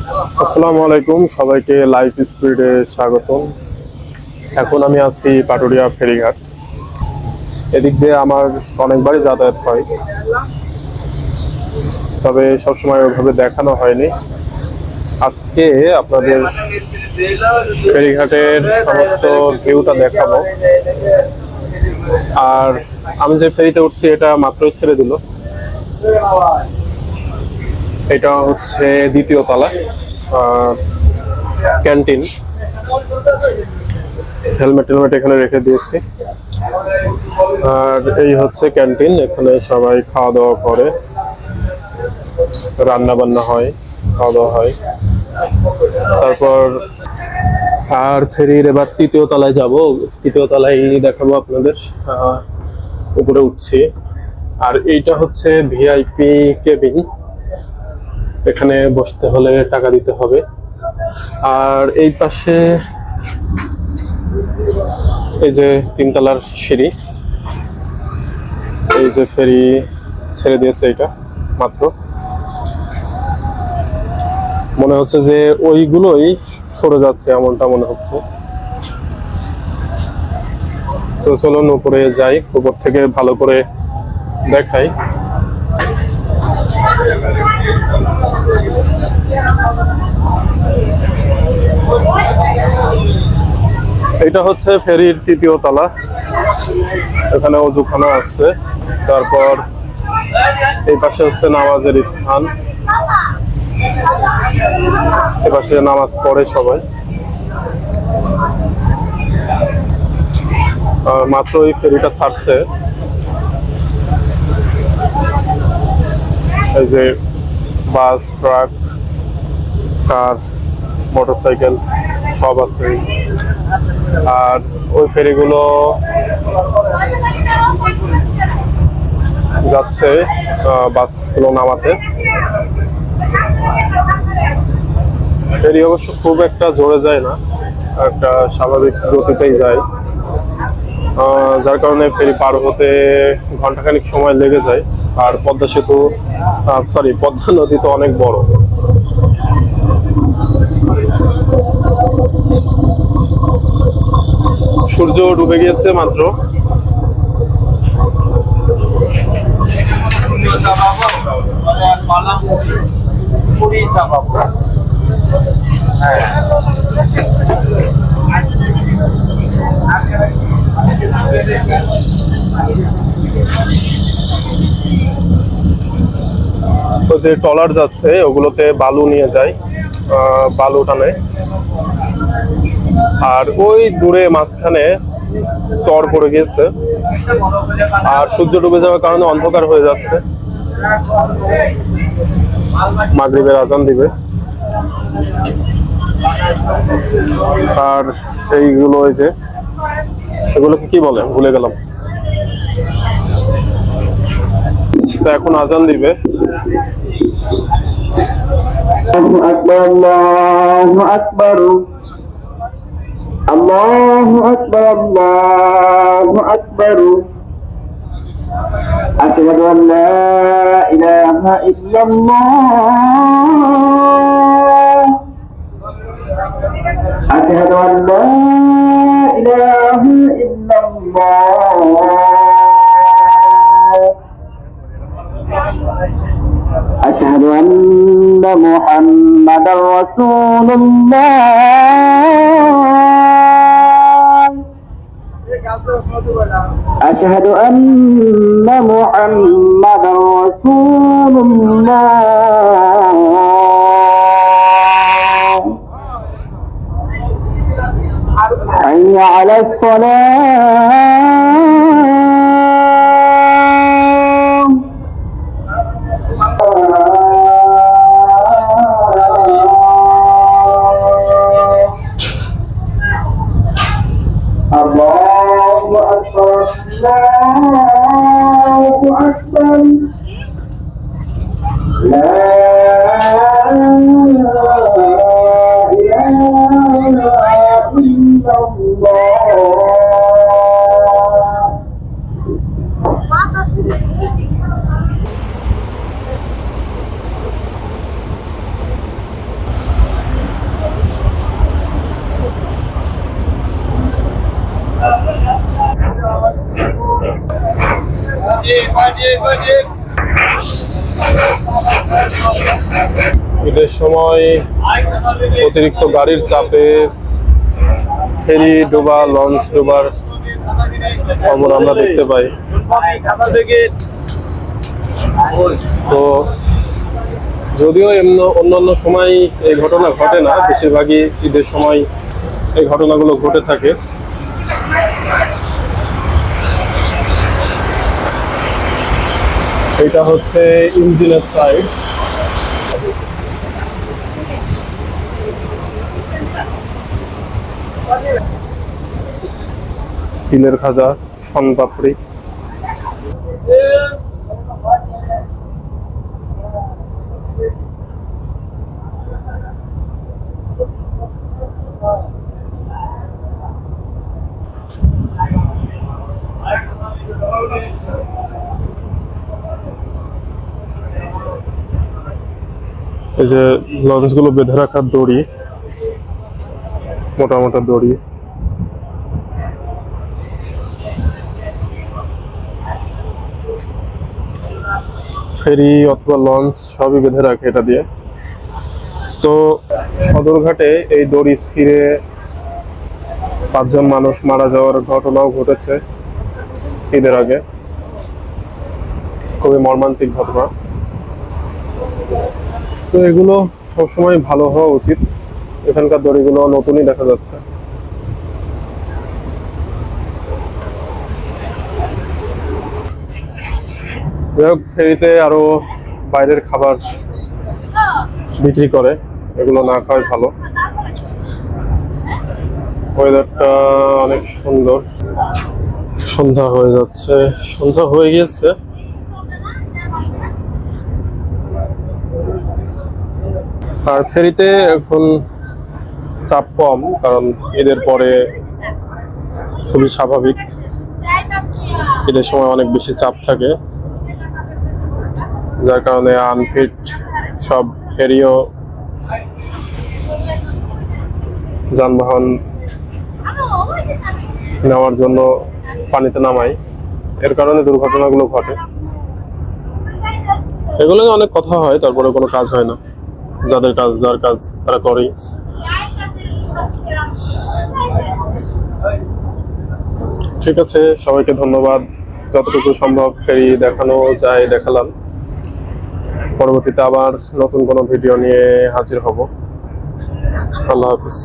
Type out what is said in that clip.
আসসালামু আলাইকুম, সবাইকে লাইফ স্পিডে স্বাগতম। এখন আমি আছি পাটুরিয়া ফেরিঘাট। এদিক দিয়ে আমার অনেকবারই যাতায়াত হয়, তবে সবসময় ওইভাবে দেখানো হয়নি। আজকে আপনাদের ফেরিঘাটের সমস্ত ভিউটা দেখাবো। আর আমি যে ফেরিতে উঠছি এটা মাত্রই ছেড়ে দিল। এটা হচ্ছে দ্বিতীয় তলা ক্যান্টিন। হেলমেট এখানে রেখে দিয়েছি। আর এই হচ্ছে ক্যান্টিন, এখানে সবাই খাওয়া দাওয়া করে, রান্না বান্না হয়, খাওয়া দাওয়া হয়। তারপর আর ফেরির এবার তৃতীয় তলায় যাব। তৃতীয় তলায় দেখাবো আপনাদের। উপরে উঠছি। আর এইটা হচ্ছে ভিআইপি কেবিন, এখানে বসতে হলে টাকা দিতে হবে। আর এই পাশে এই যে তিনতলার সিঁড়ি, এই যে ফেরি ছেড়ে দিয়েছে, এটা মাত্র। মনে হচ্ছে যে ওইগুলোই সরে যাচ্ছে, এমনটা মনে হচ্ছে। তো চলুন উপরে যাই, উপর থেকে ভালো করে দেখাই। এটা হচ্ছে ফেরির তৃতীয় তলা, এখানে অজুখানা আছে। তারপর এই পাশে হচ্ছে নামাজের স্থান, এ পাশে নামাজ পড়ে সবাই। মাত্র এই ফেরিটা ছাড়ছে। এই যে বাস, ট্রাক, কার, মোটরসাইকেল সব আছে। আর ওই ফেরিগুলো যাচ্ছে বাসগুলো নামাতে। ফেরি অবশ্য খুব একটা জোরে যায় না, একটা স্বাভাবিক গতিতেই যায়, যার কারণে ফেরি পার হতে ঘন্টাখানিক সময় লেগে যায়। আর পদ্মা সেতু, পদ্মা নদী তো অনেক বড়। সূর্য ডুবে গিয়েছে মাত্র। তো যে ট্রলার যাচ্ছে ওগুলোতে বালু নিয়ে যায়, বালু টানে। আর ওই দূরে মাঝখানে চর পড়ে গিয়েছে, আর সূর্য ডুবে যাওয়ার কারণে অন্ধকার হয়ে যাচ্ছে। মাগরিবের আজান দিবে। আর এইগুলো, এই যে এগুলোকে কি বলে ভুলে গেলাম। তো এখন আজান দিবে। আল্লাহু আকবার, আল্লাহু আকবার, আল্লাহু আকবার, আল্লাহু আকবার। আশহাদু আন লা ইলাহা ইল্লাল্লাহ, আশহাদু আন লা ইলাহা ইল্লাল্লাহ, أشهد أن محمدا رسول الله، أشهد أن محمدا رسول الله، حي على الصلاة، Allahu Akbar, Allahu Akbar, La ilaha illallah. ঈদের সময় অতিরিক্ত গাড়ির চাপে ফেরি ডোবা, লঞ্চ ডোবার খবর আমরা দেখতে পাই। তো যদিও অন্যান্য সময় এই ঘটনা ঘটে না, বেশিরভাগই ঈদের সময় এই ঘটনাগুলো ঘটে থাকে। এটা হচ্ছে ইঞ্জিনের সাইড। তিলের খাজা, শনপাপড়ি। এই যে লঞ্চ গুলো বেঁধে রাখার দড়ি, মোটা মোটা দড়ি। ফেরি অথবা লঞ্চ সবই বেঁধে রাখে এটা দিয়ে। তো সদরঘাটে এই দড়ি ছিঁড়ে 5 জন মানুষ মারা যাওয়ার ঘটনাও ঘটেছে ঈদের আগে। খুবই মর্মান্তিক ঘটনা। তো এগুলো সবসময় ভালো হওয়া উচিত। এখানকার দড়িগুলো নতুনই দেখা যাচ্ছে। যাই হোক, ফেরিতে আরো বাইরের খাবার বিক্রি করে, এগুলো না খাওয়াই ভালো। ওয়েদারটা অনেক সুন্দর। সন্ধ্যা হয়ে যাচ্ছে, সন্ধ্যা হয়ে গিয়েছে। আর ফেরিতে এখন চাপ কম, কারণ ঈদের পরে খুবই স্বাভাবিক ঈদের সময় অনেক বেশি চাপ থাকে, যার কারণে আনফিট সব ফেরিও যানবাহন নেওয়ার জন্য পানিতে নামায়। এর কারণে দুর্ঘটনাগুলো ঘটে। এগুলো নিয়ে অনেক কথা হয়, তারপরে কোনো কাজ হয় না। যাদের কাজ, যার কাজ তারা করেই। ঠিক আছে, সবাইকে ধন্যবাদ। যতটুকু সম্ভব ফেরি দেখানো যায় দেখালাম। পরবর্তীতে আবার নতুন কোনো ভিডিও নিয়ে হাজির হব। আল্লাহ হাফিজ।